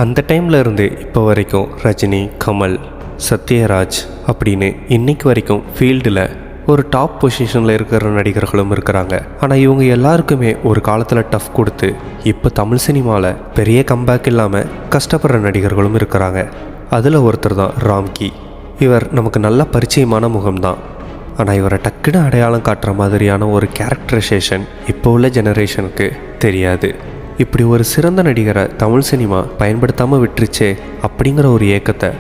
அந்த டைமில் இருந்து இப்போ வரைக்கும் ரஜினி, கமல், சத்யராஜ் அப்படின்னு இன்றைக்கு வரைக்கும் ஃபீல்டில் ஒரு டாப் பொசிஷனில் இருக்கிற நடிகர்களும் இருக்கிறாங்க. ஆனால் இவங்க எல்லாருக்குமே ஒரு காலத்தில் டஃப் கொடுத்து இப்போ தமிழ் சினிமாவில் பெரிய கம்பேக் இல்லாமல் கஷ்டப்படுற நடிகர்களும் இருக்கிறாங்க. அதில் ஒருத்தர் தான் ராம்கி. இவர் நமக்கு நல்ல பரிச்சயமான முகம்தான். ஆனால் இவரை டக்குன்னு அடையாளம் காட்டுற மாதிரியான ஒரு கேரக்டரைசேஷன் இப்போ உள்ள ஜெனரேஷனுக்கு தெரியாது. இப்படி ஒரு சிறந்த நடிகரை தமிழ் சினிமா பயன்படுத்தாமல் விட்டுருச்சே அப்படிங்கிற ஒரு ஏக்கத்தை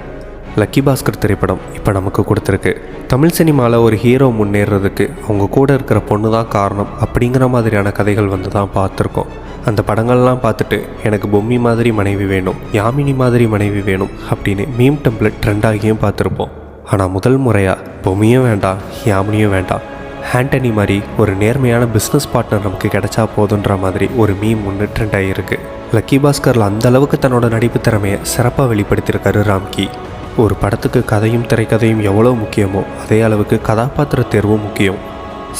லக்கி பாஸ்கர் திரைப்படம் இப்போ நமக்கு கொடுத்துருக்கு. தமிழ் சினிமாவில் ஒரு ஹீரோ முன்னேறதுக்கு அவங்க கூட இருக்கிற பொண்ணு தான் காரணம் அப்படிங்கிற மாதிரியான கதைகள் வந்து தான் பார்த்துருக்கோம். அந்த படங்கள்லாம் பார்த்துட்டு எனக்கு பொம்மி மாதிரி மனைவி வேணும், யாமினி மாதிரி மனைவி வேணும் அப்படின்னு மீம் டெம்ப்ளேட் ட்ரெண்டாகியும் பார்த்துருப்போம். ஆனால் முதல் முறையாக பொம்மியும் வேண்டாம், யாமினியும் வேண்டாம், ஆண்டனி மாதிரி ஒரு நேர்மையான பிஸ்னஸ் பார்ட்னர் நமக்கு கிடைச்சா போதுன்ற மாதிரி ஒரு மீம் ஒன்று ட்ரெண்ட் ஆகியிருக்கு. லக்கி பாஸ்கரில் அந்த அளவுக்கு தன்னோட நடிப்பு திறமையை சிறப்பாக வெளிப்படுத்தியிருக்காரு ராம்கி. ஒரு படத்துக்கு கதையும் திரைக்கதையும் எவ்வளோ முக்கியமோ அதே அளவுக்கு கதாபாத்திர தேர்வும் முக்கியம்.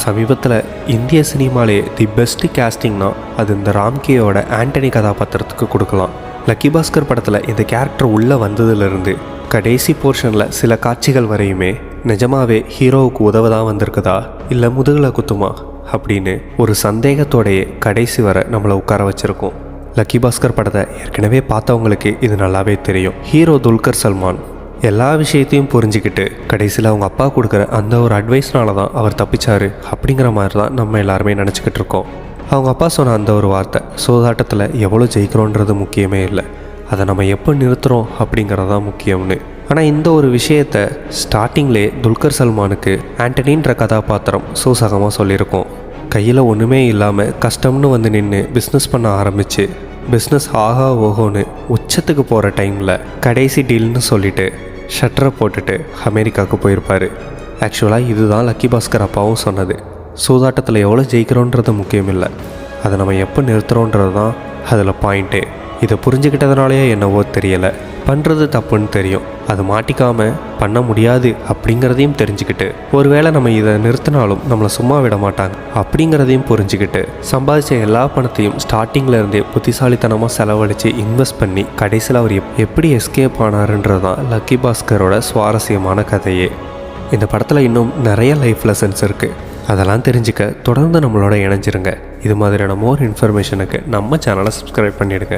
சமீபத்தில் இந்திய சினிமாலே தி பெஸ்ட் கேஸ்டிங்னா அது இந்த ராம்கியோட ஆண்டனி கதாபாத்திரத்துக்கு கொடுக்கலாம். லக்கி பாஸ்கர் படத்தில் இந்த கேரக்டர் உள்ளே வந்ததுலேருந்து கடைசி போர்ஷனில் சில காட்சிகள் வரையுமே நிஜமாவே ஹீரோவுக்கு உதவதான் வந்திருக்குதா இல்லை முதுகில் குத்துமா அப்படின்னு ஒரு சந்தேகத்தோடையே கடைசி வரை நம்மளை உட்கார வச்சுருக்கோம். லக்கி பாஸ்கர் படத்தை ஏற்கனவே பார்த்தவங்களுக்கு இது நல்லாவே தெரியும். ஹீரோ துல்கர் சல்மான் எல்லா விஷயத்தையும் புரிஞ்சுக்கிட்டு கடைசியில் அவங்க அப்பா கொடுக்குற அந்த ஒரு அட்வைஸ்னால தான் அவர் தப்பிச்சாரு அப்படிங்கிற மாதிரி தான் நம்ம எல்லாருமே நினச்சிக்கிட்டு இருக்கோம். அவங்க அப்பா சொன்ன அந்த ஒரு வார்த்தை, சூதாட்டத்தில் எவ்வளோ ஜெயிக்கிறோன்றது முக்கியமே இல்லை, அதை நம்ம எப்போ நிறுத்துகிறோம் அப்படிங்கிறது தான் முக்கியம்னு. ஆனால் இந்த ஒரு விஷயத்தை ஸ்டார்டிங்லே துல்கர் சல்மானுக்கு ஆண்டனின்ற கதாபாத்திரம் சூசகமாக சொல்லியிருக்கோம். கையில் ஒன்றுமே இல்லாமல் கஷ்டம்னு வந்து நின்று பிஸ்னஸ் பண்ண ஆரம்பித்து பிஸ்னஸ் ஆகா ஓஹோன்னு உச்சத்துக்கு போகிற டைமில் கடைசி டீல்னு சொல்லிவிட்டு ஷட்டரை போட்டுட்டு அமெரிக்காவுக்கு போயிருப்பார். ஆக்சுவலாக இதுதான் லக்கி பாஸ்கர் அப்பாவும் சொன்னது. சூதாட்டத்தில் எவ்வளோ ஜெயிக்கிறோன்றது முக்கியம் இல்லை, அதை நம்ம எப்போ நிறுத்துகிறோன்றது தான் அதில் பாயிண்ட்டே. இதை புரிஞ்சுக்கிட்டதுனாலேயே என்னவோ தெரியலை, பண்ணுறது தப்புன்னு தெரியும், அது மாட்டிக்காமல் பண்ண முடியாது அப்படிங்கிறதையும் தெரிஞ்சுக்கிட்டு ஒருவேளை நம்ம இதை நிறுத்தினாலும் நம்மளை சும்மா விட மாட்டாங்க அப்படிங்கிறதையும் புரிஞ்சுக்கிட்டு சம்பாதிச்ச எல்லா பணத்தையும் ஸ்டார்டிங்கில் இருந்தே புத்திசாலித்தனமாக செலவழித்து இன்வெஸ்ட் பண்ணி கடைசியில் அவர் எப்படி எஸ்கேப் ஆனாருன்றது தான் லக்கி பாஸ்கரோட சுவாரஸ்யமான கதையே. இந்த படத்தில் இன்னும் நிறைய லைஃப் லெசன்ஸ் இருக்குது. அதெல்லாம் தெரிஞ்சுக்க தொடர்ந்து நம்மளோட இணைஞ்சிருங்க. இது மாதிரியான மோர் இன்ஃபர்மேஷனுக்கு நம்ம சேனலை சப்ஸ்கிரைப் பண்ணிவிடுங்க.